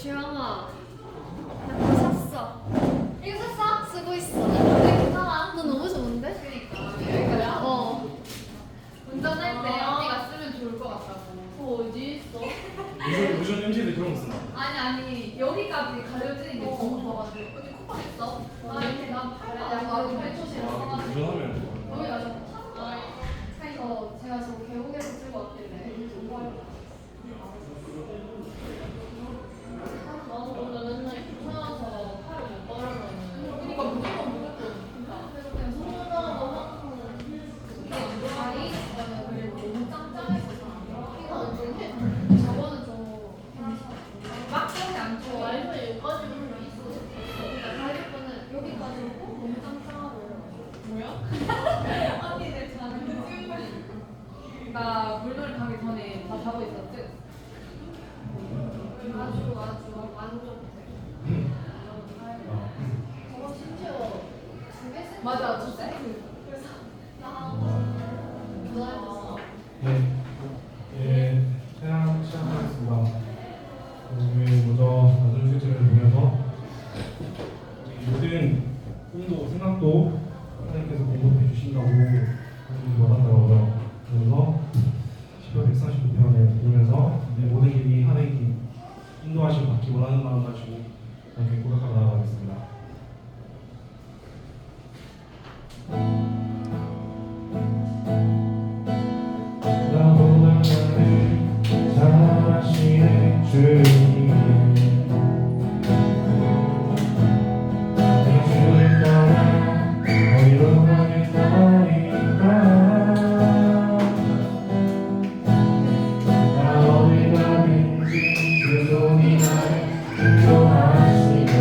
주영아, 나 그거 샀어. 이거 샀어? 쓰고 있어. 괜찮아. 너 너무 좋은데? 그니까 여기까지야? 어. 운전할 때 언니가 쓰면 좋을 것 같다고. 어디 있어? 요즘 MZ들 그런 거 쓰나? 아니 여기까지 가려지는 게 너무 좋아가지고 어디 쿠팡 있어? 아 이렇게 난 팔아. 나도 8초씩 써가지고. 운전하면 여기 가서 차에서 제가 저 계곡에서 들고 왔길래 나도 원래 맨날 귀찮아서 팔을 못 걸으면은 그니까 무조건 그래서 그냥 손으로라도 하고 이게 다리 그다음에 그리고 너무 짱짱해서 이거는 좀 해. 저거는 좀 막상이 안 좋아. 말도 여기까지 물로 있어. 그러니까 다리 거는 여기까지 오고 너무 짱짱하고 뭐야? 언니들 자는 나 물놀이 가기 전에 다 자고 있었지? 아주 만족해. 저거 심지어 2개 세트. 맞아, 2세트. 그래서 나 좋아했어. 예, 시작하겠습니다. 우리 먼저 나중 실제를 보면서 모든 꿈도 생각도 하나님께서 공급해 주신다고 하나님이 원한다고요. 그래서 시편 145편을 보면서 내 모든 길이 하나님께 인도하심 받기 원하는 마음 가지고 하나님께 고백하러 나아가겠습니다. 나보다 나를 사랑하시는 주님 내 주를 떠나 어디로 가겠나이까 나 어디 가든지 그 손이 나를 인도하시며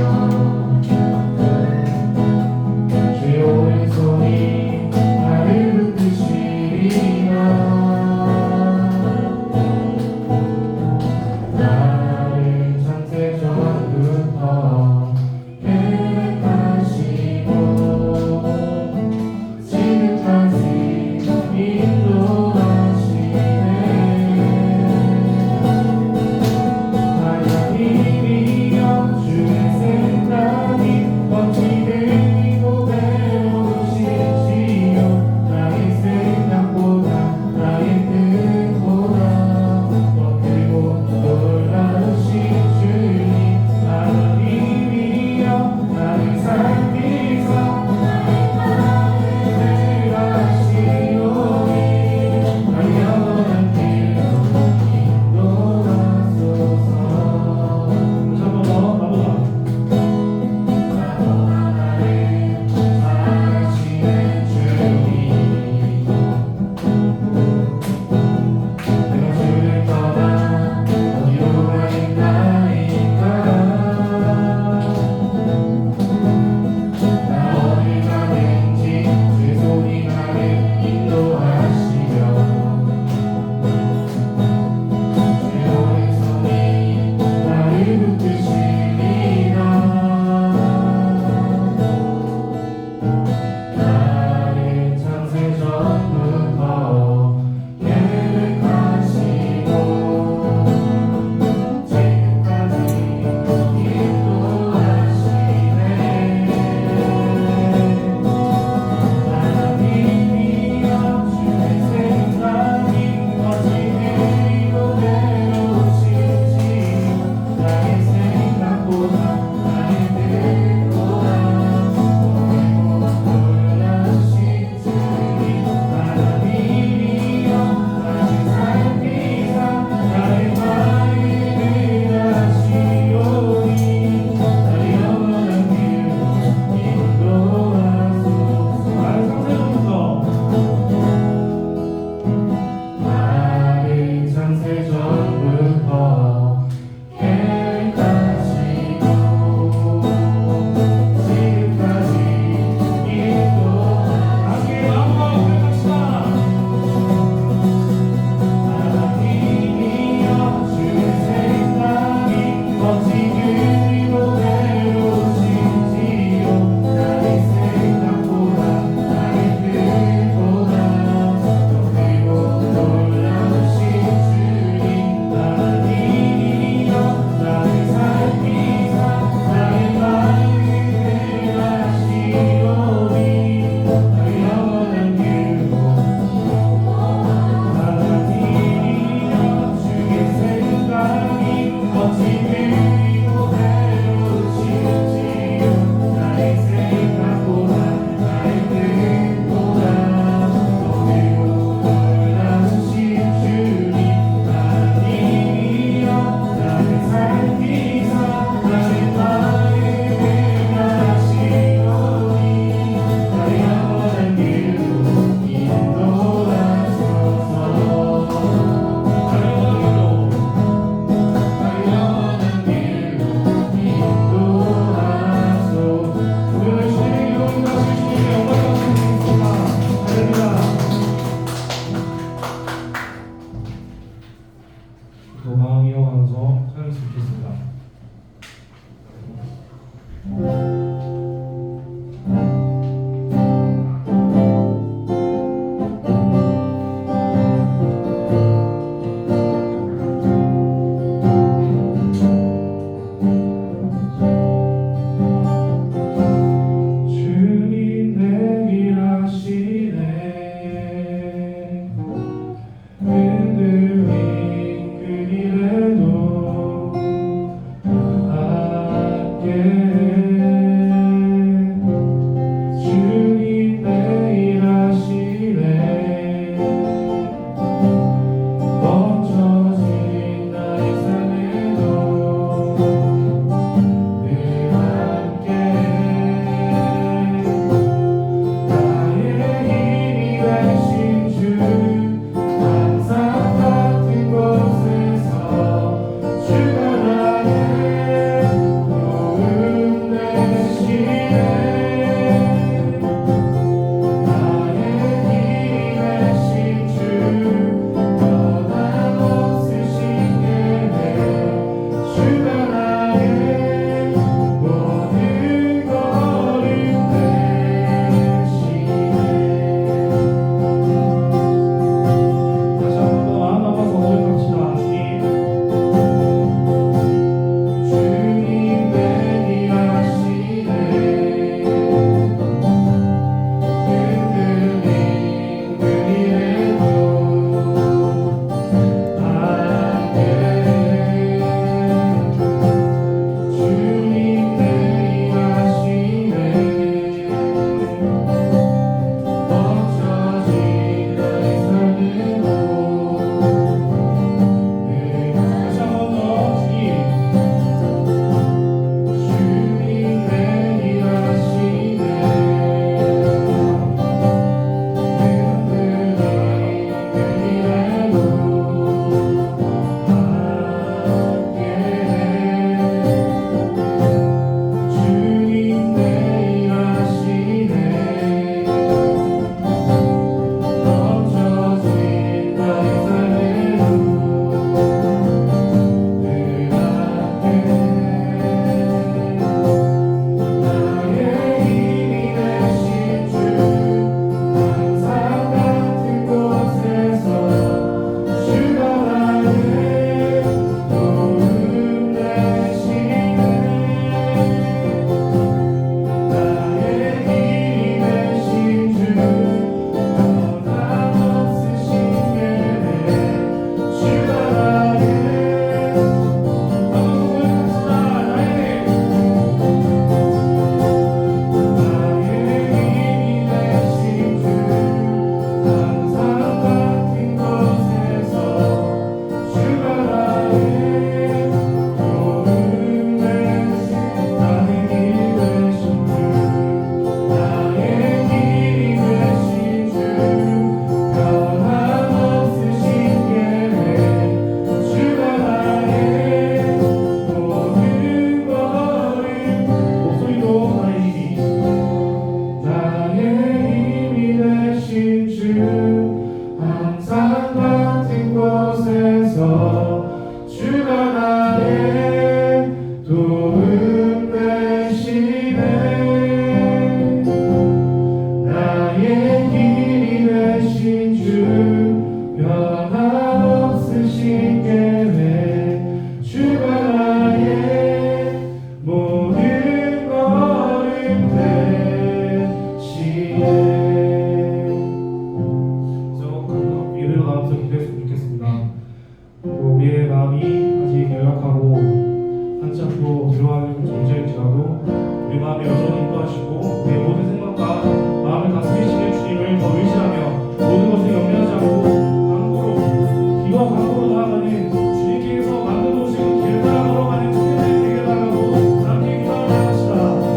마음에 여전히 인도하시고 우리의 모든 생각과 마음을 다스리시는 주님을 더 의지하며 모든 것을 염려하지 않고 강구로 기와 강구로 나아가는 주님께서 만들어 놓으신 길을 따라 걸어가는 친구들이 되게 달라고 함께 기도하며 나갑시다.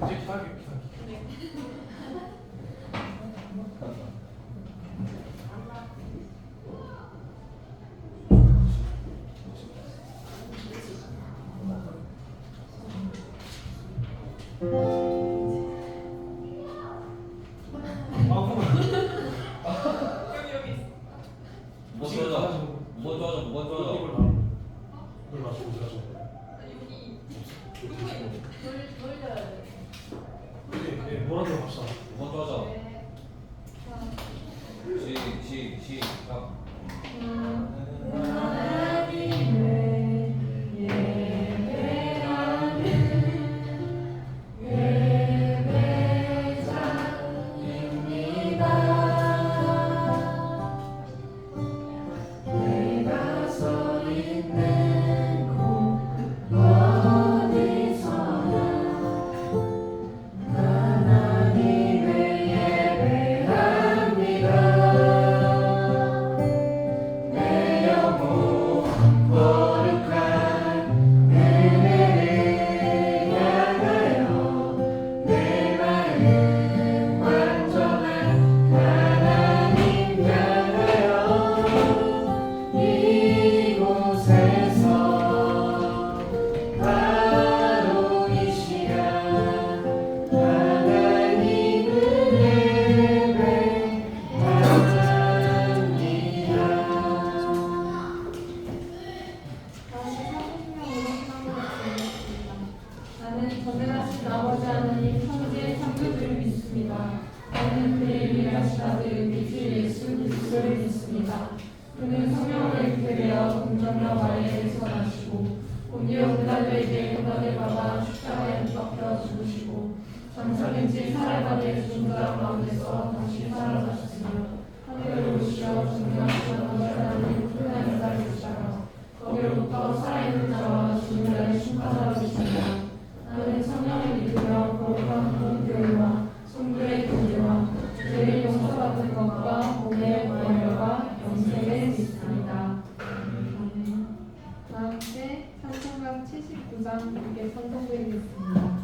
이제 기다릴게요. 뭐가 좋아져? 이걸 맞추고 가죠. 돌려야 돼. 네, 뭐라도 갑시다. 뭐가 좋아져? 네. 시작. 나는 전능하신 아버지 하나님 천지의 창조주를 믿습니다. 나는 그의 위대하신 아들 우리 주 예수 그리스도를 믿습니다. 그는 성령으로 잉태되어 동정녀 마리아에서 나시고 본디오 빌라도에게 고난을 받아 십자가에 못 박혀 죽으시고 장사된 지 사흘간의 중부장 가운데서 다시 살아나셨으며 하늘로 오시어 전능하신 아버지 하나님 푸른 하늘에 계시다가 거기로부터 살아있는 자와 죽은 자를 심판하러 오십니다. 나는 성령을 믿으며 거룩한 공교회와 성도의 교제와 죄를 용서받는 것과 몸의 부활과 영생을 믿습니다. 아멘. 다 함께 찬송가 79장 함께 선동드리겠습니다.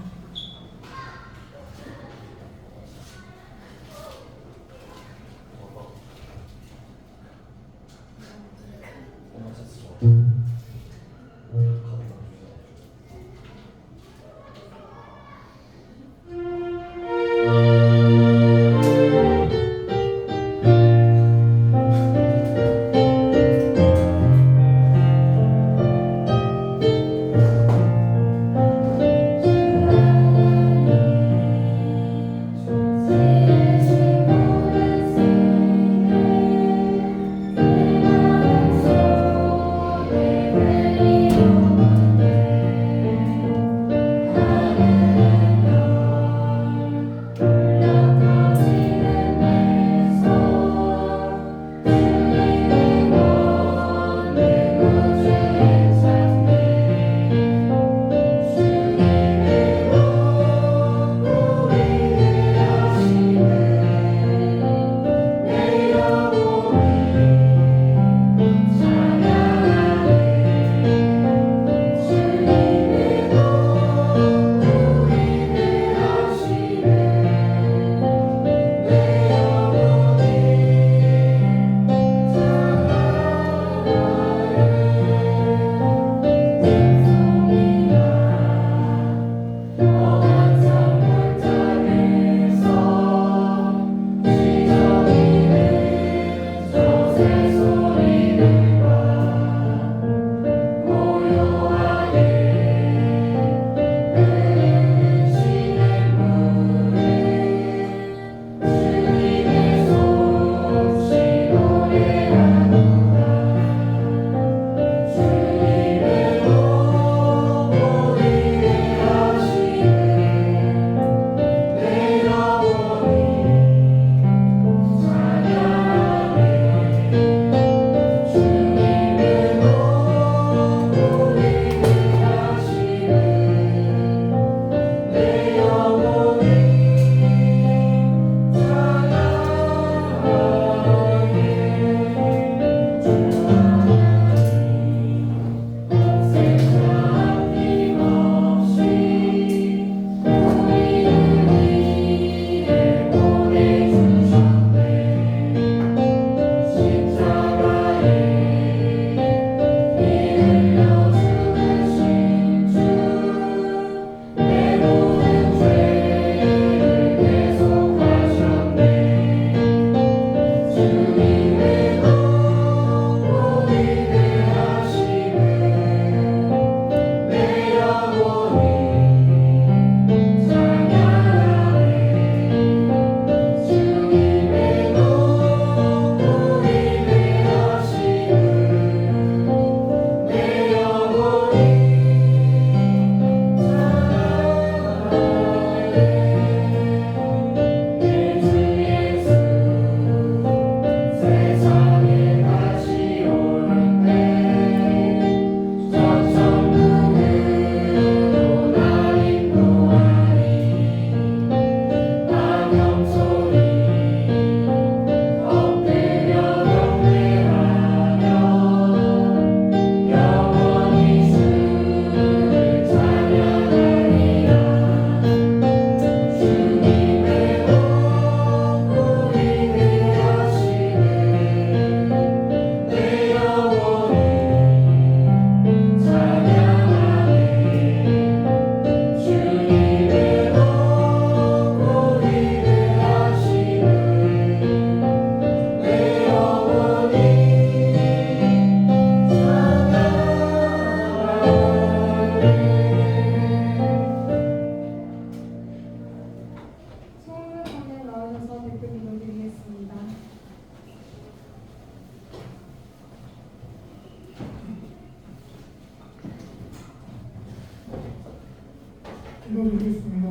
기도드리겠습니다.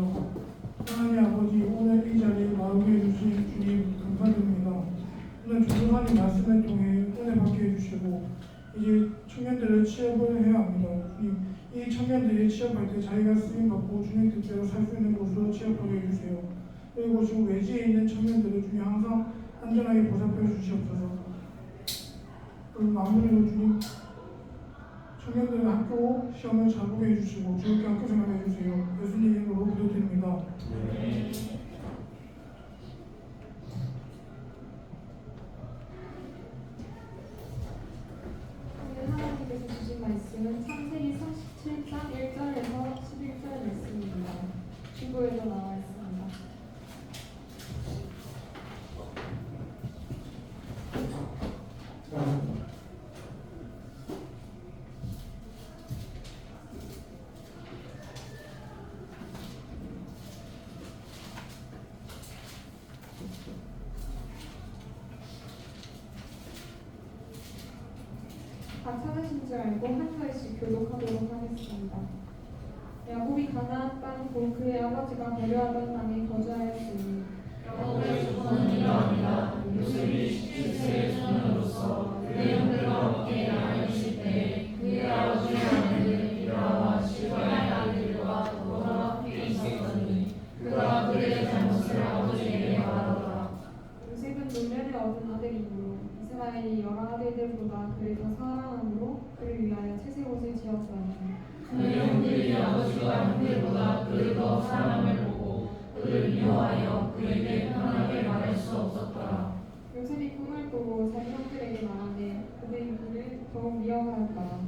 하나님 아버지, 오늘 이 자리에 나오게 해주신 주님 감사드립니다. 오늘 조용한 말씀을 통해 은혜 받게 해주시고 이제 청년들을 취업을 해야 합니다. 주님, 이 청년들이 취업할 때 자기가 쓰임받고 주님 뜻대로 살 수 있는 곳으로 취업하게 해주세요. 그리고 지금 외지에 있는 청년들을 주님 항상 안전하게 보살펴 주시옵소서. 그리고 마무리로 주님, 청년들 학교 시험을 잘 보게 해주시고 즐겁게 학교 생활해 주세요. 예수님 이름으로 기도드립니다. 오늘 하나님께서 주신 말씀은 창세기 37장 1절에서 11절 말씀입니다. 중국에도 나와 있습니다. 다 찾으신 줄 알고 한 절씩 교독하도록 하겠습니다. 야곱이 가나안 땅 곧 그의 아버지가 배려하던 땅에 거주하였으니 야곱의 조상은 이러하니라. 요셉이 17세의 소년으로서 그의 형들과 함께 나를 있을 때 그의 아버지의 아내는 비라와 실바의 아들들과 더불어 함께 있었더니 그가 그의 잘못을 아버지에게 말하더라. 요셉은 노년에 얻은 아들이므로 이스라엘이 여러 아들들보다 그를 더 사랑함으로 그를 위하여 채색옷을 지었더니 그의 형들이 아버지가 형들보다 그를 더 사랑함을 보고 그를 미워하여 그에게 편하게 말할 수 없었더라. 요셉이 꿈을 꾸고 자기 형들에게 말하되 그들이 그를 더욱 미워하였더라.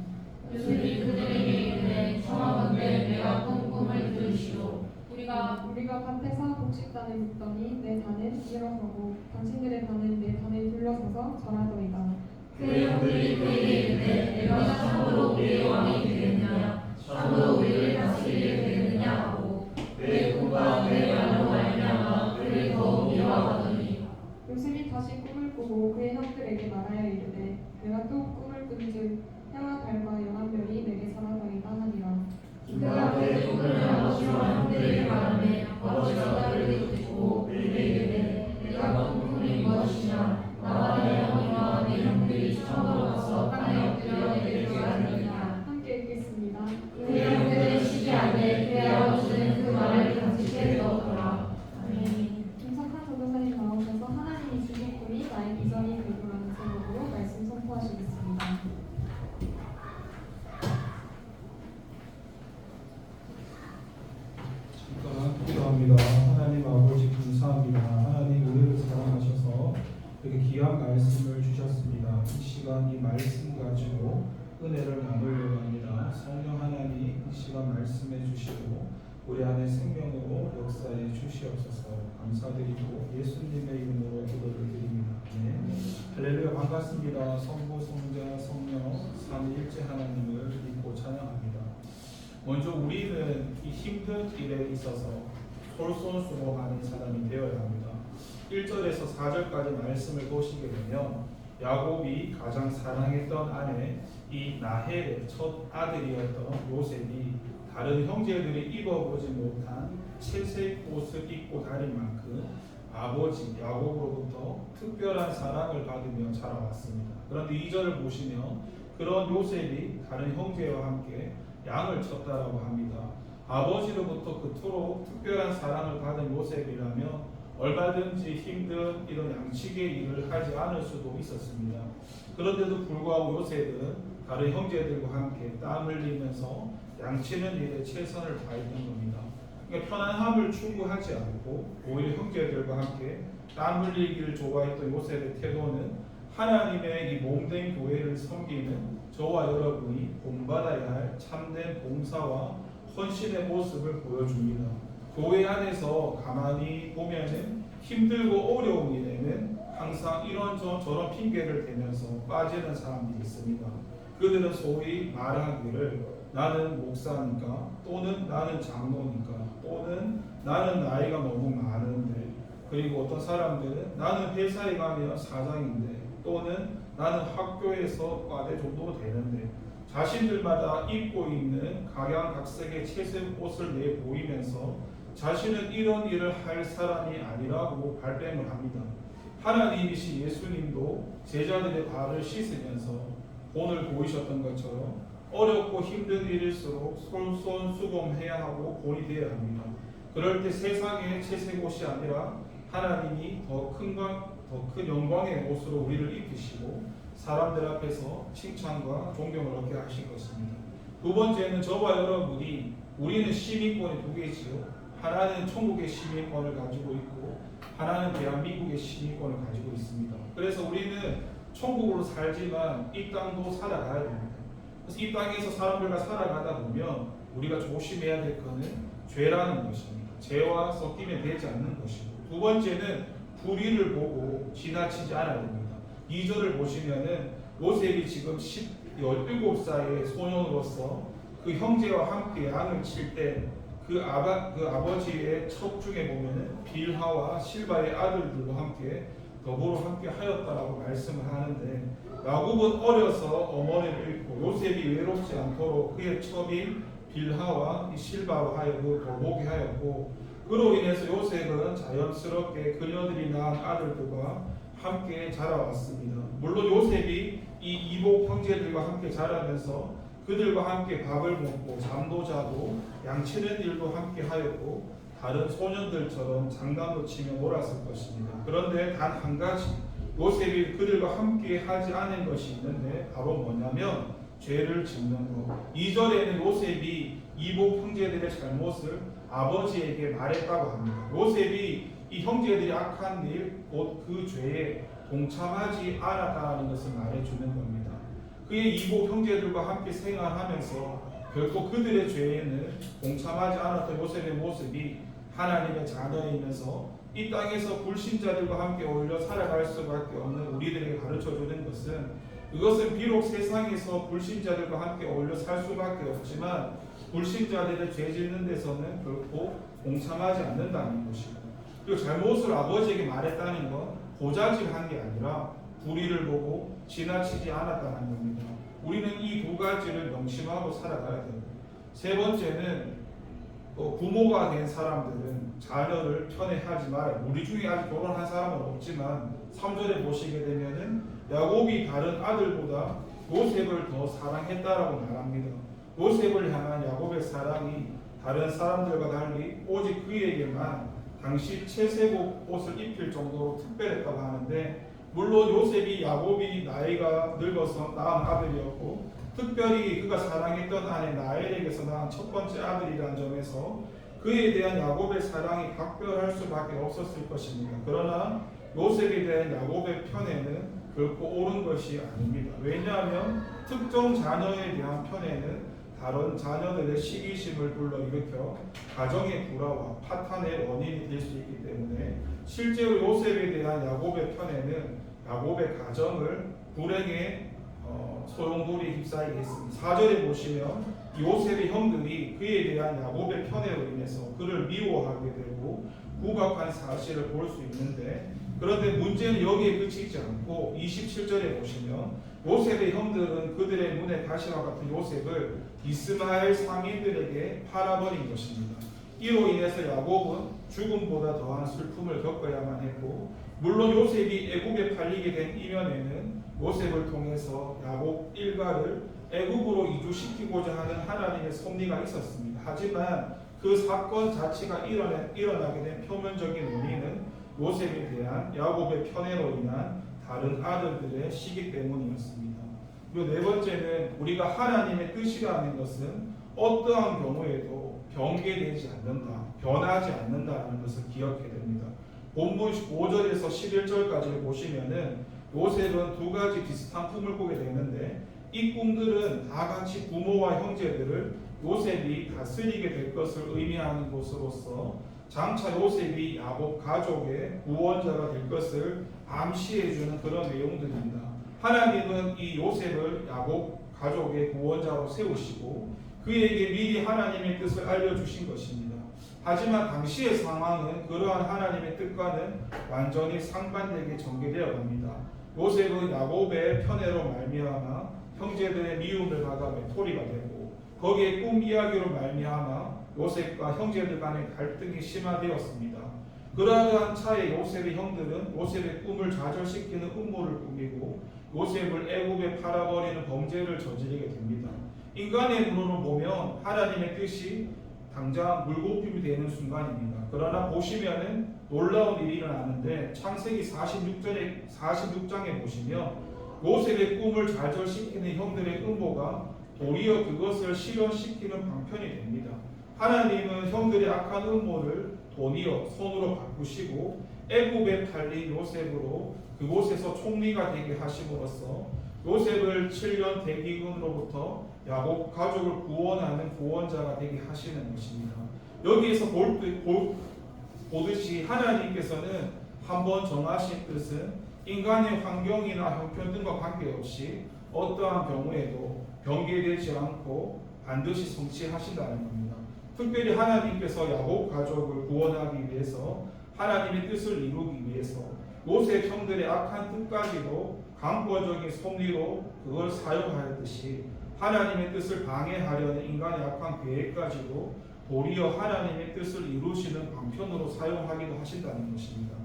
요셉이 그들에게 이르되 청하건대 내가 꾼 꿈을 들으시오. 우리가 밭에서 곡식단을 묶더니 내 단은 일어서고 당신들의 단은 내 단을 둘러서서 절하더이다. 그의 형들이 그에게 이르되 내가 참으로 우리의 왕이 되겠느냐 참으로 우리를 다스리게 되겠느냐 하고 그의 꿈과 그의 말로 말미암아 그를 더욱 미워하더니 요셉이 다시 꿈을 꾸고 그의 형들에게 말하여 이르되 내가 또 꿈을 꾼즉 해와 달과 연한 별이 내게 절하더이다 하니라. 그가 그의 꿈을 아버지와 형들에게 말하매 아버지가 그를 듣고 그에게 이르되 내가 꾼 꿈이 무엇이냐 나와 내 어머니와 내 형들이 처음으로 가서 땅에 엎드려 내게 구하리이다. 함께 읽겠습니다. 그의 형들은 시기하되 그의 아버지는 그 말을 간직해 두었더라. 아멘. 김석한 전도사님 나오셔서 하나님이 주신 꿈이 나의 비전이 되고라는 제목으로 말씀 선포하시겠습니다. 잠깐 기도합니다. 하나님 아버지 감사합니다. 하나님 우리를 사랑하셔서 이렇게 귀한 말씀을 주셨습니다. 이 시간 이 말씀 가지고 은혜를 나누려고 합니다. 성령 하나님 이 시간 말씀해 주시고 우리 안에 생명으로 역사해 주시옵소서. 감사드리고 예수님의 이름으로 기도를 드립니다. 네. 할렐루야. 반갑습니다. 성부 성자 성령 삼위일체 하나님을 믿고 찬양합니다. 먼저 우리는 이 힘든 일에 있어서 솔선수범하는 사람이 되어야 합니다. 1절에서 4절까지 말씀을 보시게 되면 야곱이 가장 사랑했던 아내 이 나헬의 첫 아들이었던 요셉이 다른 형제들이 입어보지 못한 채색 옷을 입고 다닐 만큼 아버지 야곱으로부터 특별한 사랑을 받으며 자라왔습니다. 그런데 2절을 보시면 그런 요셉이 다른 형제와 함께 양을 쳤다라고 합니다. 아버지로부터 그토록 특별한 사랑을 받은 요셉이라면 얼마든지 힘든 이런 양치기의 일을 하지 않을 수도 있었습니다. 그런데도 불구하고 요셉은 다른 형제들과 함께 땀 흘리면서 양치는 일에 최선을 다했던 겁니다. 그러니까 편안함을 추구하지 않고 오히려 형제들과 함께 땀 흘리기를 좋아했던 요셉의 태도는 하나님의 이 몸된 교회를 섬기는 저와 여러분이 본받아야 할 참된 봉사와 헌신의 모습을 보여줍니다. 교회 안에서 가만히 보면은 힘들고 어려운 일에는 항상 이런저런 핑계를 대면서 빠지는 사람들이 있습니다. 그들은 소위 말하기를 나는 목사니까 또는 나는 장로니까 또는 나는 나이가 너무 많은데 그리고 어떤 사람들은 나는 회사에 가면 사장인데 또는 나는 학교에서 과대 정도 되는데 자신들마다 입고 있는 각양각색의 채색 옷을 내보이면서 자신은 이런 일을 할 사람이 아니라고 발뺌을 합니다. 하나님이신 예수님도 제자들의 발을 씻으면서 본을 보이셨던 것처럼 어렵고 힘든 일일수록 솔선수범해야 하고 본이 되어야 합니다. 그럴 때 세상의 채색 옷이 아니라 하나님이 더 큰 영광의 옷으로 우리를 입히시고 사람들 앞에서 칭찬과 존경을 얻게 하신 것입니다. 두 번째는 저와 여러분이 우리는 시민권이 두 개지요. 하나는 천국의 시민권을 가지고 있고 하나는 대한민국의 시민권을 가지고 있습니다. 그래서 우리는 천국으로 살지만 이 땅도 살아가야 됩니다. 그래서 이 땅에서 사람들과 살아가다 보면 우리가 조심해야 될 것은 죄라는 것입니다. 죄와 섞이면 되지 않는 것이고, 두 번째는 불의를 보고 지나치지 않아야 됩니다. 2절을 보시면은 요셉이 지금 17살의 소년으로서 그 형제와 함께 양을 칠 때 그 아버지의 첩 중에 보면은 빌하와 실바의 아들들과 함께 더불어 함께 하였다라고 말씀을 하는데, 야곱은 어려서 어머니를 잃고 요셉이 외롭지 않도록 그의 첩인 빌하와 실바와 하여금 돌보게 하였고, 그로 인해서 요셉은 자연스럽게 그녀들이 낳은 아들들과 함께 자라왔습니다. 물론 요셉이 이 이복 형제들과 함께 자라면서 그들과 함께 밥을 먹고 잠도 자고 양치는 일도 함께 하였고 다른 소년들처럼 장난도 치며 놀았을 것입니다. 그런데 단 한 가지 요셉이 그들과 함께 하지 않은 것이 있는데 바로 뭐냐면 죄를 짓는 것. 2절에는 요셉이 이복 형제들의 잘못을 아버지에게 말했다고 합니다. 요셉이 이 형제들이 악한 일, 곧 그 죄에 동참하지 않았다는 것을 말해주는 겁니다. 그의 이복 형제들과 함께 생활하면서 결코 그들의 죄에는 동참하지 않았던 요셉의 모습이 하나님의 자녀이면서 이 땅에서 불신자들과 함께 어울려 살아갈 수밖에 없는 우리들에게 가르쳐주는 것은, 이것은 비록 세상에서 불신자들과 함께 어울려 살 수밖에 없지만 불신자들의 죄 짓는 데서는 결코 동참하지 않는다는 것이고, 그리고 잘못을 아버지에게 말했다는 건 고자질한 게 아니라 불의를 보고 지나치지 않았다는 겁니다. 우리는 이 두 가지를 명심하고 살아가야 됩니다. 세 번째는 부모가 된 사람들은 자녀를 편애하지 말아요. 우리 중에 아직 결혼한 사람은 없지만 3절에 보시게 되면은 야곱이 다른 아들보다 요셉을 더 사랑했다라고 말합니다. 요셉을 향한 야곱의 사랑이 다른 사람들과 달리 오직 그에게만 당시 채색 옷을 입힐 정도로 특별했다고 하는데, 물론 요셉이 야곱이 나이가 늙어서 낳은 아들이었고 특별히 그가 사랑했던 아내 라헬에게서 낳은 첫 번째 아들이라는 점에서 그에 대한 야곱의 사랑이 각별할 수밖에 없었을 것입니다. 그러나 요셉에 대한 야곱의 편애는 결코 옳은 것이 아닙니다. 왜냐하면 특정 자녀에 대한 편애는 다른 자녀들의 시기심을 불러일으켜 가정의 불화와 파탄의 원인이 될 수 있기 때문에 실제로 요셉에 대한 야곱의 편애는 야곱의 가정을 불행의 소용돌이 휩싸이게 했습니다. 4절에 보시면 요셉의 형들이 그에 대한 야곱의 편애로 인해서 그를 미워하게 되고 구박한 사실을 볼 수 있는데, 그런데 문제는 여기에 그치지 않고 27절에 보시면 요셉의 형들은 그들의 눈에 가시와 같은 요셉을 이스마엘 상인들에게 팔아버린 것입니다. 이로 인해서 야곱은 죽음보다 더한 슬픔을 겪어야만 했고, 물론 요셉이 애굽에 팔리게 된 이면에는 요셉을 통해서 야곱 일가를 애굽으로 이주시키고자 하는 하나님의 섭리가 있었습니다. 하지만 그 사건 자체가 일어나게 된 표면적인 원인은 요셉에 대한 야곱의 편애로 인한 다른 아들들의 시기 때문이었습니다. 그리고 네 번째는 우리가 하나님의 뜻이라는 것은 어떠한 경우에도 변개되지 않는다, 변하지 않는다는 것을 기억해야 됩니다. 본문 5절에서 11절까지 보시면은 요셉은 두 가지 비슷한 꿈을 꾸게 되는데, 이 꿈들은 다 같이 부모와 형제들을 요셉이 다스리게 될 것을 의미하는 것으로서 장차 요셉이 야곱 가족의 구원자가 될 것을 암시해주는 그런 내용들입니다. 하나님은 이 요셉을 야곱 가족의 구원자로 세우시고 그에게 미리 하나님의 뜻을 알려주신 것입니다. 하지만 당시의 상황은 그러한 하나님의 뜻과는 완전히 상반되게 전개되어 갑니다. 요셉은 야곱의 편애로 말미암아 형제들의 미움을 받아 외톨이가 되고 거기에 꿈 이야기로 말미암아 요셉과 형제들 간의 갈등이 심화되었습니다. 그러한 차에 요셉의 형들은 요셉의 꿈을 좌절시키는 음모를 꾸미고 요셉을 애굽에 팔아버리는 범죄를 저지르게 됩니다. 인간의 눈으로 보면 하나님의 뜻이 당장 물거품이 되는 순간입니다. 그러나 보시면은 놀라운 일이 일어나는데 창세기 46장에 보시면 요셉의 꿈을 좌절시키는 형들의 음모가 도리어 그것을 실현시키는 방편이 됩니다. 하나님은 형들의 악한 음모를 도리어 손으로 바꾸시고 애굽에 팔린 요셉으로 그곳에서 총리가 되게 하심으로써 요셉을 7년 대기근으로부터 야곱 가족을 구원하는 구원자가 되게 하시는 것입니다. 여기에서 보듯이 하나님께서는 한번 정하신 뜻은 인간의 환경이나 형편 등과 관계없이 어떠한 경우에도 변개되지 않고 반드시 성취하신다는 겁니다. 특별히 하나님께서 야곱 가족을 구원하기 위해서 하나님의 뜻을 이루기 위해서 요셉 형들의 악한 뜻까지도 강권적인 섭리로 그걸 사용하였듯이 하나님의 뜻을 방해하려는 인간의 악한 계획까지도 도리어 하나님의 뜻을 이루시는 방편으로 사용하기도 하신다는 것입니다.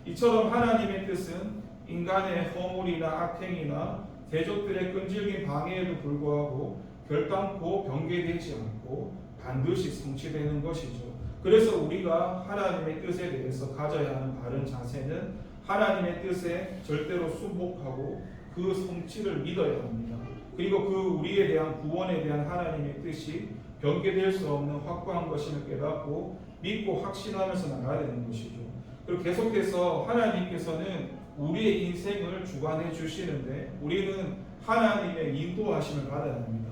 이처럼 하나님의 뜻은 인간의 허물이나 악행이나 대적들의 끈질긴 방해에도 불구하고 결단코 변개되지 않고 반드시 성취되는 것이죠. 그래서 우리가 하나님의 뜻에 대해서 가져야 하는 바른 자세는 하나님의 뜻에 절대로 순복하고 그 성취를 믿어야 합니다. 그리고 그 우리에 대한 구원에 대한 하나님의 뜻이 변개될 수 없는 확고한 것임을 깨닫고 믿고 확신하면서 나가야 되는 것이죠. 그리고 계속해서 하나님께서는 우리의 인생을 주관해 주시는데 우리는 하나님의 인도하심을 받아야 합니다.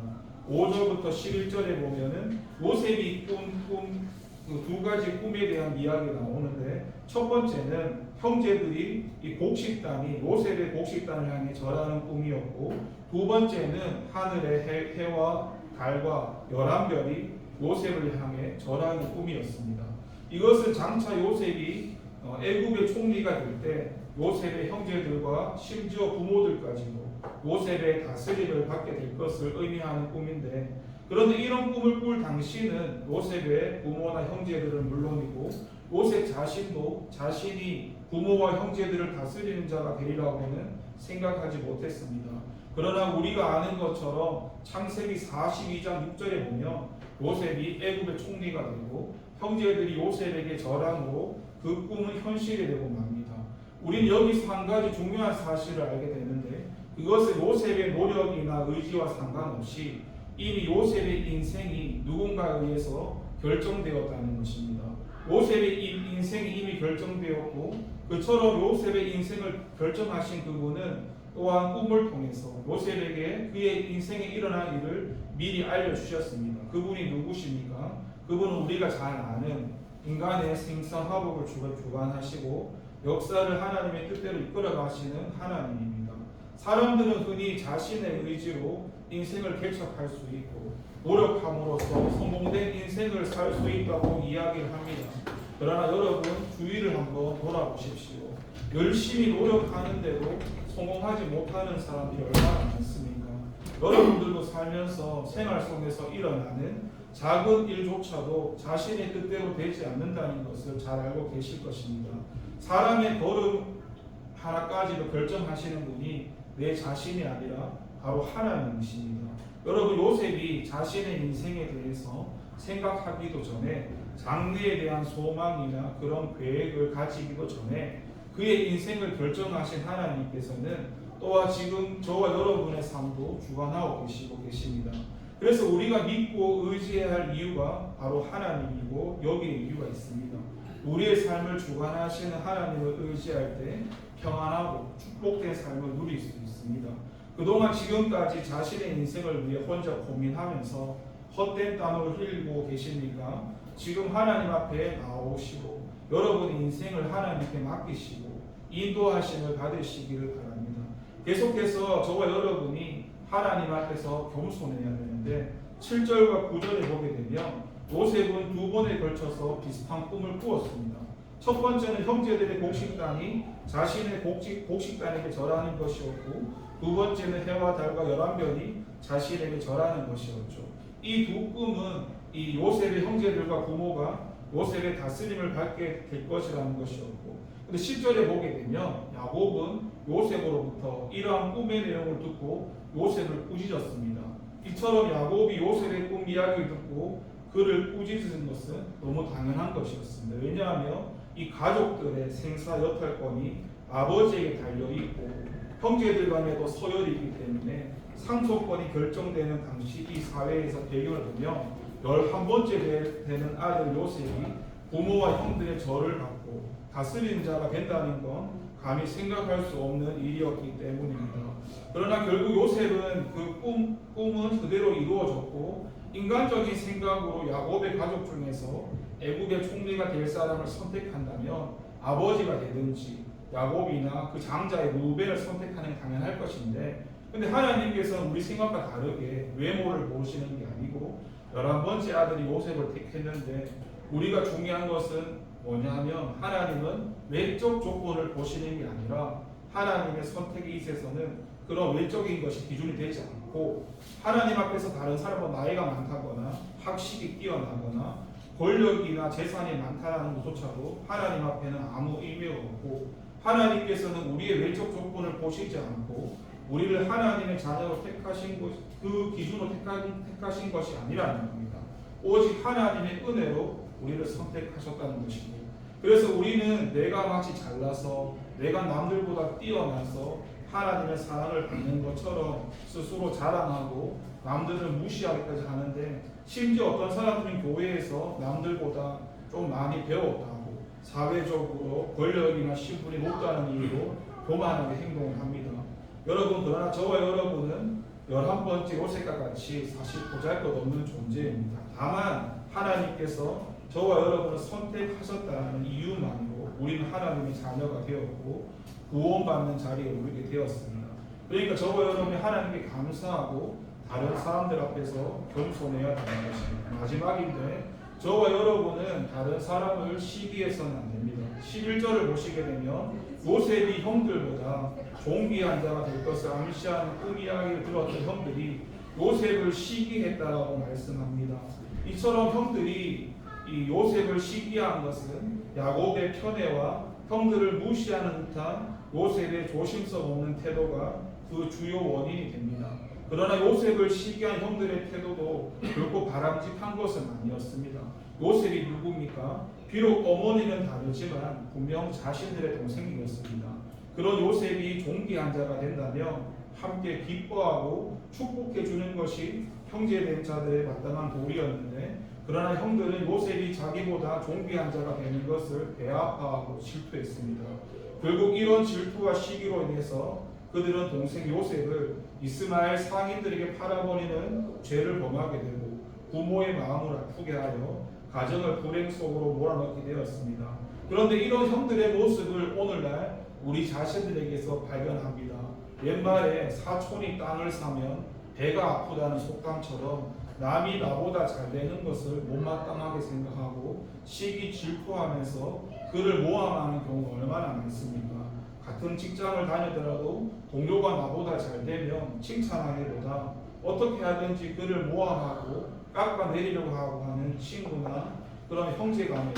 5절부터 11절에 보면은 요셉이 꾼 그 두 가지 꿈에 대한 이야기가 나오는데 첫 번째는 형제들이 이 곡식단이 요셉의 곡식단을 향해 절하는 꿈이었고 두 번째는 하늘의 해와 달과 11별이 요셉을 향해 절하는 꿈이었습니다. 이것은 장차 요셉이 애굽의 총리가 될 때 요셉의 형제들과 심지어 부모들까지도 요셉의 다스림을 받게 될 것을 의미하는 꿈인데 그런데 이런 꿈을 꿀 당시는 요셉의 부모나 형제들은 물론이고 요셉 자신도 자신이 부모와 형제들을 다스리는 자가 되리라고는 생각하지 못했습니다. 그러나 우리가 아는 것처럼 창세기 42장 6절에 보면 요셉이 애굽의 총리가 되고 형제들이 요셉에게 절함으로 그 꿈은 현실이 되고 맙니다. 우리는 여기서 한 가지 중요한 사실을 알게 되는데 그것은 요셉의 노력이나 의지와 상관없이 이미 요셉의 인생이 누군가에 의해서 결정되었다는 것입니다. 요셉의 인생이 이미 결정되었고 그처럼 요셉의 인생을 결정하신 그분은 또한 꿈을 통해서 요셉에게 그의 인생에 일어날 일을 미리 알려주셨습니다. 그분이 누구십니까? 그분은 우리가 잘 아는 인간의 생사화복을 주관하시고 역사를 하나님의 뜻대로 이끌어가시는 하나님입니다. 사람들은 흔히 자신의 의지로 인생을 개척할 수 있고 노력함으로써 성공된 인생을 살 수 있다고 이야기를 합니다. 그러나 여러분 주위를 한번 돌아보십시오. 열심히 노력하는데도 성공하지 못하는 사람들이 얼마나 많습니까? 여러분들도 살면서 생활 속에서 일어나는 작은 일조차도 자신의 뜻대로 되지 않는다는 것을 잘 알고 계실 것입니다. 사람의 걸음 하나까지도 결정하시는 분이 내 자신이 아니라 바로 하나님이십니다. 여러분 요셉이 자신의 인생에 대해서 생각하기도 전에 장래에 대한 소망이나 그런 계획을 가지기도 전에 그의 인생을 결정하신 하나님께서는 또한 지금 저와 여러분의 삶도 주관하고 계시고 계십니다. 그래서 우리가 믿고 의지해야 할 이유가 바로 하나님이고 여기에 이유가 있습니다. 우리의 삶을 주관하시는 하나님을 의지할 때 평안하고 축복된 삶을 누릴 수 있습니다. 그동안 지금까지 자신의 인생을 위해 혼자 고민하면서 헛된 땀을 흘리고 계십니까? 지금 하나님 앞에 나오시고 여러분의 인생을 하나님께 맡기시고 인도하심을 받으시기를 바랍니다. 계속해서 저와 여러분이 하나님 앞에서 겸손해야 되는데 7절과 9절에 보게 되면 요셉은 두 번에 걸쳐서 비슷한 꿈을 꾸었습니다. 첫 번째는 형제들의 곡식단이 자신의 곡식단에게 절하는 것이었고, 두 번째는 해와 달과 11별이 자신에게 절하는 것이었죠. 이 두 꿈은 이 요셉의 형제들과 부모가 요셉의 다스림을 받게 될 것이라는 것이었고, 근데 10절에 보게 되면 야곱은 요셉으로부터 이러한 꿈의 내용을 듣고 요셉을 꾸짖었습니다. 이처럼 야곱이 요셉의 꿈 이야기를 듣고 그를 꾸짖은 것은 너무 당연한 것이었습니다. 왜냐하면 이 가족들의 생사 여탈권이 아버지에게 달려있고 형제들 간에도 서열이 있기 때문에 상속권이 결정되는 당시 이 사회에서 배경을 보면 11번째 되는 아들 요셉이 부모와 형들의 절을 받고 다스리는 자가 된다는 건 감히 생각할 수 없는 일이었기 때문입니다. 그러나 결국 요셉은 그 꿈은 그대로 이루어졌고, 인간적인 생각으로 야곱의 가족 중에서 애굽의 총리가 될 사람을 선택한다면 아버지가 되든지 야곱이나 그 장자의 루벤을 선택하는 게 당연할 것인데, 근데 하나님께서는 우리 생각과 다르게 외모를 보시는 게 아니고 11번째 아들이 요셉을 택했는데, 우리가 중요한 것은 뭐냐 하면 하나님은 외적 조건을 보시는 게 아니라 하나님의 선택의 있어서는 그런 외적인 것이 기준이 되지 않고, 하나님 앞에서 다른 사람보다 나이가 많다거나 학식이 뛰어나거나 권력이나 재산이 많다는 것조차도 하나님 앞에는 아무 의미가 없고, 하나님께서는 우리의 외적 조건을 보시지 않고 우리를 하나님의 자녀로 택하신 것, 그 기준으로 택하신 것이 아니라는 겁니다. 오직 하나님의 은혜로 우리를 선택하셨다는 것이고, 그래서 우리는 내가 마치 잘나서 내가 남들보다 뛰어나서 하나님의 사랑을 받는 것처럼 스스로 자랑하고 남들을 무시하기까지 하는데, 심지어 어떤 사람들은 교회에서 남들보다 좀 많이 배웠다고 사회적으로 권력이나 신분이 높다는 이유로 교만하게 행동을 합니다. 여러분, 그러나 저와 여러분은 11번째 요셉과 같이 사실 보잘것없는 존재입니다. 다만 하나님께서 저와 여러분을 선택하셨다는 이유만으로 우리는 하나님의 자녀가 되었고 구원받는 자리에 오르게 되었습니다. 그러니까 저와 여러분이 하나님께 감사하고 다른 사람들 앞에서 겸손해야 되는 것입니다. 마지막인데, 저와 여러분은 다른 사람을 시기해서는 안 됩니다. 11절을 보시게 되면 요셉이 형들보다 존귀한 자가 될 것을 암시하는 꿈 이야기를 들었던 형들이 요셉을 시기했다라고 말씀합니다. 이처럼 형들이 이 요셉을 시기한 것은 야곱의 편애와 형들을 무시하는 듯한 요셉의 조심성 없는 태도가 그 주요 원인이 됩니다. 그러나 요셉을 시기한 형들의 태도도 결코 바람직한 것은 아니었습니다. 요셉이 누굽니까? 비록 어머니는 다르지만 분명 자신들의 동생이었습니다. 그런 요셉이 존귀한 자가 된다면 함께 기뻐하고 축복해 주는 것이 형제된 자들의 마땅한 도리였는데, 그러나 형들은 요셉이 자기보다 존귀한 자가 되는 것을 배아파하고 질투했습니다. 결국 이런 질투와 시기로 인해서 그들은 동생 요셉을 이스마엘 상인들에게 팔아버리는 죄를 범하게 되고 부모의 마음을 아프게 하여 가정을 불행 속으로 몰아넣게 되었습니다. 그런데 이런 형들의 모습을 오늘날 우리 자신들에게서 발견합니다. 옛말에 사촌이 땅을 사면 배가 아프다는 속담처럼 남이 나보다 잘 되는 것을 못마땅하게 생각하고 시기 질투하면서 그를 모함하는 경우가 얼마나 많습니까? 같은 직장을 다니더라도 동료가 나보다 잘 되면 칭찬하기보다 어떻게 하든지 그를 모함하고 깎아내리려고 하고 하는 친구나 그런 형제간에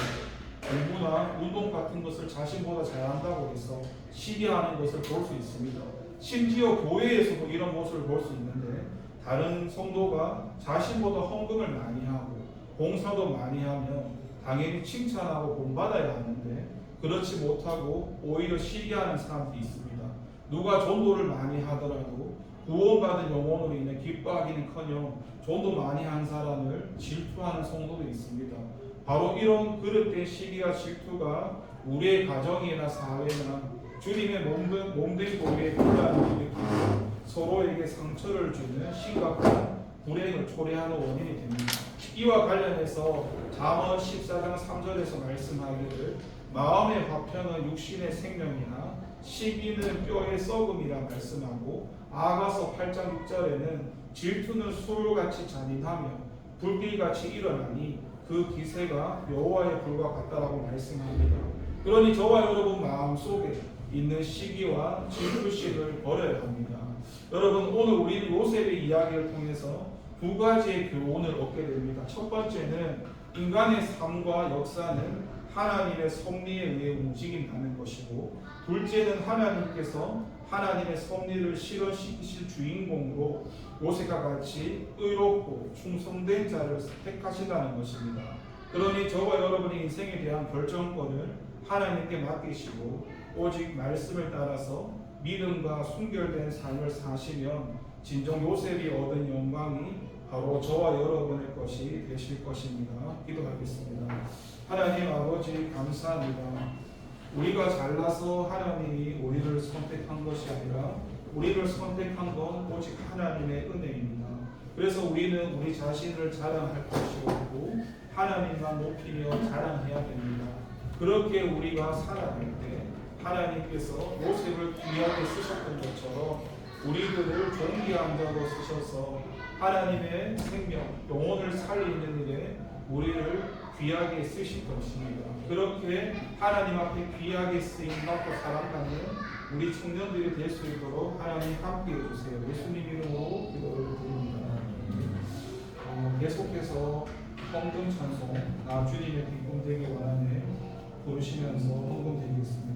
공부나 운동 같은 것을 자신보다 잘한다고 해서 시기하는 것을 볼 수 있습니다. 심지어 교회에서도 이런 모습을 볼 수 있는데, 다른 성도가 자신보다 헌금을 많이 하고 봉사도 많이 하면 당연히 칭찬하고 본받아야 하는데 그렇지 못하고 오히려 시기하는 사람들이 있습니다. 누가 전도를 많이 하더라도 구원받은 영혼으로 인해 기뻐하기는커녕 전도 많이 한 사람을 질투하는 성도도 있습니다. 바로 이런 그릇된 시기와 질투가 우리의 가정이나 사회나 주님의 몸된 교회에 분란을 일으키고 서로에게 상처를 주는 심각한 불행을 초래하는 원인이 됩니다. 이와 관련해서 잠언 14장 3절에서 말씀하기를 마음의 화평은 육신의 생명이나 시기는 뼈의 썩음이라 말씀하고, 아가서 8장 6절에는 질투는 술같이 잔인하며 불길같이 일어나니 그 기세가 여호와의 불과 같다라고 말씀합니다. 그러니 저와 여러분 마음속에 있는 시기와 질투심을 버려야 합니다. 여러분 오늘 우리는 요셉의 이야기를 통해서 두 가지의 교훈을 얻게 됩니다. 첫 번째는 인간의 삶과 역사는 하나님의 섭리에 의해 움직인다는 것이고, 둘째는 하나님께서 하나님의 섭리를 실현시키실 주인공으로 요셉과 같이 의롭고 충성된 자를 택하신다는 것입니다. 그러니 저와 여러분의 인생에 대한 결정권을 하나님께 맡기시고 오직 말씀을 따라서 믿음과 순결된 삶을 사시면 진정 요셉이 얻은 영광이 바로 저와 여러분의 것이 되실 것입니다. 기도하겠습니다. 하나님 아버지 감사합니다. 우리가 잘나서 하나님이 우리를 선택한 것이 아니라 우리를 선택한 건 오직 하나님의 은혜입니다. 그래서 우리는 우리 자신을 자랑할 것이 없고 하나님만 높이며 자랑해야 됩니다. 그렇게 우리가 살아갈 때 하나님께서 요셉을 귀하게 쓰셨던 것처럼 우리들을 존귀한 자로 쓰셔서 하나님의 생명, 영혼을 살리는 일에 우리를 귀하게 쓰실 것입니다. 그렇게 하나님 앞에 귀하게 쓰임받고 살아가는 우리 청년들이 될 수 있도록 하나님 함께해 주세요. 예수님 이름으로 기도를 드립니다. 계속해서 헌금 찬송, 나 주님의 기쁨 되기 원하네 부르시면서 헌금 드리겠습니다.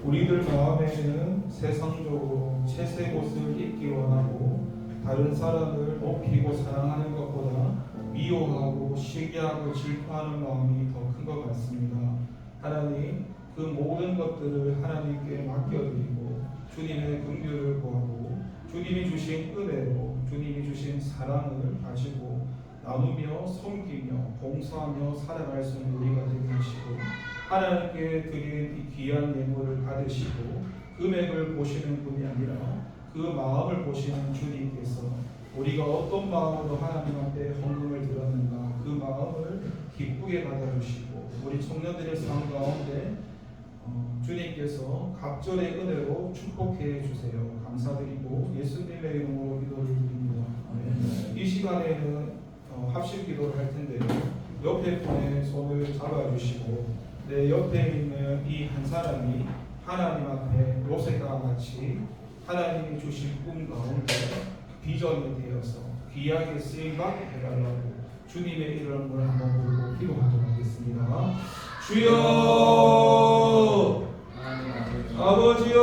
우리들 마음에는 세상적으로 채색 옷을 입기 원하고 다른 사람을 높이고 사랑하는 것보다 미워하고 시기하고 질투하는 마음이 더 큰 것 같습니다. 하나님, 그 모든 것들을 하나님께 맡겨드리고 주님의 긍휼을 구하고 주님이 주신 은혜로 주님이 주신 사랑을 가지고 나누며 섬기며 봉사하며 살아갈 수 있는 우리가 되게 하시고 하나님께 드린 이 귀한 예물을 받으시고 금액을 보시는 분이 아니라 그 마음을 보시는 주님께서 우리가 어떤 마음으로 하나님 앞에 헌금을 드렸는가 그 마음을 기쁘게 받아주시고 우리 청년들의 삶 가운데 주님께서 갑절의 은혜로 축복해 주세요. 감사드리고 예수님의 이름으로 기도를 드립니다. 이 시간에는 합심 기도를 할 텐데요. 옆에 분의 손을 잡아주시고 내 옆에 있는 이 한 사람이 하나님 앞에 요셉과 같이 하나님이 주신 꿈 가운데 비전이 되어서 귀하게 쓰임받게 해달라고 주님의 이름을 한번 부르고 기도하도록 하겠습니다. 주여 아버지요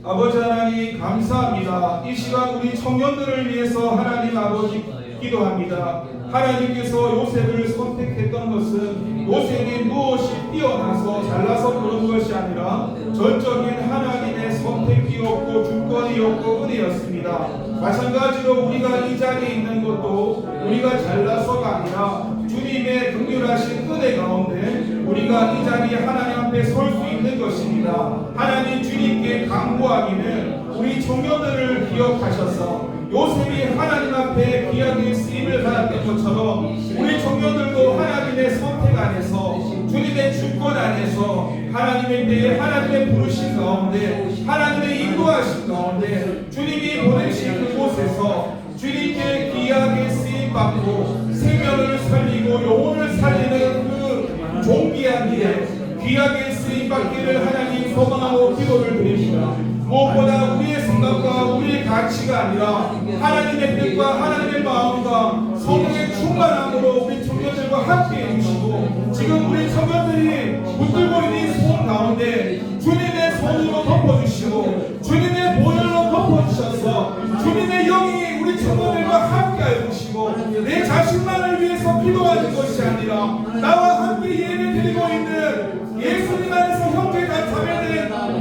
아버지 하나님 감사합니다. 이 시간 우리 청년들을 위해서 하나님 아버지 기도합니다. 하나님께서 요셉을 선택했던 것은 요셉이 무엇이 뛰어나서 잘나서 그런 것이 아니라 전적인 하나님의 선택이었고 주권이었고 은혜였습니다. 마찬가지로 우리가 이 자리에 있는 것도 우리가 잘나서가 아니라 주님의 긍휼하신 은혜 가운데 우리가 이 자리에 하나님 앞에 설 수 있는 것입니다. 하나님 주님께 간구하기는 우리 청년들을 기억하셔서 요셉이 하나님 앞에 귀하게 쓰임을 받았던 것처럼 우리 청년들도 하나님의 선택 안에서 주님의 주권 안에서 하나님의 때에 하나님의 부르신 가운데 하나님의 인도하신 가운데 주님이 보내신 그곳에서 주님께 귀하게 쓰임받고 생명을 살리고 영혼을 살리는 그 존귀한 일에 귀하게 쓰임받기를 하나님 소망하고 기도를 드립니다. 무엇보다 우리의 생각과 우리의 가치가 아니라 하나님의 뜻과 하나님의 마음과 성령의 충만함으로 우리 청년들과 함께 해주시고, 지금 우리 청년들이 붙들고 있는 손 가운데 주님의 손으로 덮어주시고 주님의 보혈로 덮어주셔서 주님의 영이 우리 청년들과 함께 해주시고, 내 자신만을 위해서 기도하는 것이 아니라 나와 함께 예배 드리고 있는 예수님 안에서 형제가 자매된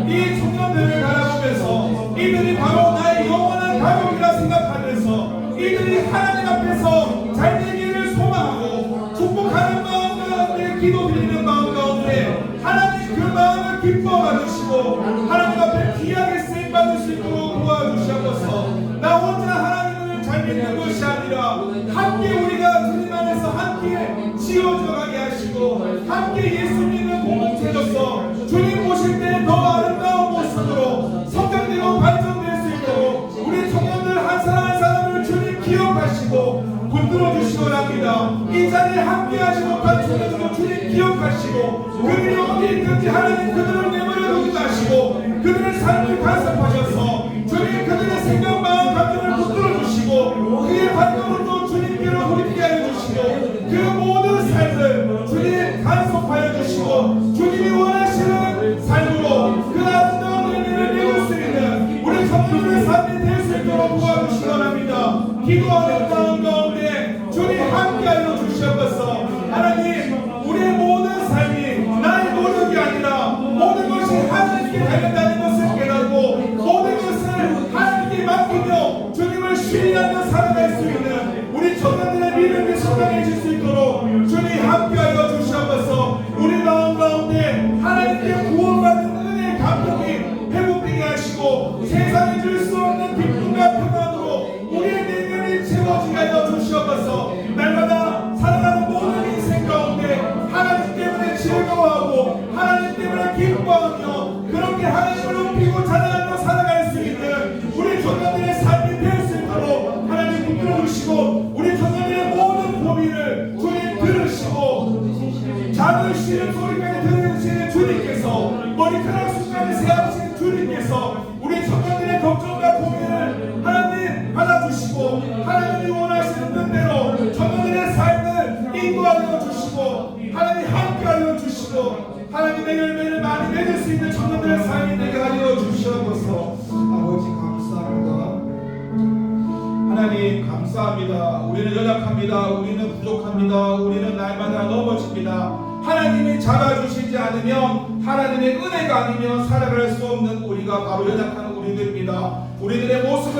이 청년들을 바라보면서 이들이 바로 나의 영원한 가족이라 생각하면서 이들이 하나님 앞에서 잘되기를 소망하고 축복하는 마음 가운데 기도드리는 마음 가운데 하나님 그 마음을 기뻐해 주시고 하나님 앞에 귀하게 쓰임받을 수 있도록 도와주시옵소서. 나 혼자 하나님을 잘 믿는 것이 아니라 함께 우리가 주님 안에서 함께 지어져 가게 하시고 함께 예수 믿는 공동체로서 주님 보실 때 더 아름다운 모습으로 성장되고 발전될 수 있도록 우리 청년들 한 사람 한 사람을 주님 기억하시고 붙들어 주시기 바랍니다. 이 자리에 함께 하지 못한 청년들도 주님 기억하시고 그들이 어디 있든지 하나님 그들을 내버려 두지 마시고 그들의 삶을 간섭하셔서 주님 그들의 생각 마음 감정을 붙들어 주시고 그의 발걸음도 주님께로 돌이키게 하여 주시고 그 모든 삶을 주님 간섭하여 주시고 주님이 원하시는 삶으로 그 아름다운 의미를 내줄 수 있는 우리 청년들의 삶이 될 수 있도록 도와주시기 바랍니다. 기도하는 마음 가운데 주님 함께하여 주시옵소서. 하나님 우리의 모든 삶이 나의 노력이 아니라 모든 것이 하나님께 달렸다는 것을 깨닫고 모든 것을 하나님께 맡기며 주님을 신뢰하며 살아갈 수 있는 우리 청년들의 믿음이 성장해질 수 있도록 주님 함께하여 주시옵소서. 우리 마음 가운데 하나님께 구원받은 은혜의 감동이 회복되게 하시고 세상에 줄 수 없는 기쁨과 평안으로 우리의 내면이 채워지게 하여 주시옵소서. 날마다 살아가는 모든 인생 가운데 하나님 때문에 즐거워하고 하나님 때문에 기뻐하며 그렇게 하나님을 높이고 찬양하며 살아갈 수 있는 우리 청년들의 삶이 될 수 있도록 하나님 붙들어 주시고 우리 청년들의 모든 고민을 주님 들으시고 잠을 쉬는 소리까지 들으시는 주님께서 머리카락 순간에 세우시는 주님께서 우리 청년들의 걱정과 고민을 하나님 받아주시고 하나님이 원하시는 뜻대로 청년들의 삶을 인도하여 주시고 하나님 함께하여 주시고 하나님의 열매를 많이 맺을 수 있는 청년들의 삶이 되게 하여 주시옵소서. 아버지 감사합니다. 하나님 감사합니다. 우리는 연약합니다. 우리는 부족합니다. 우리는 날마다 넘어집니다. 하나님이 잡아주시지 않으면 하나님의 은혜가 아니면 살아갈 수 없는 우리가 바로 연약한 우리들입니다. 우리들의 모습을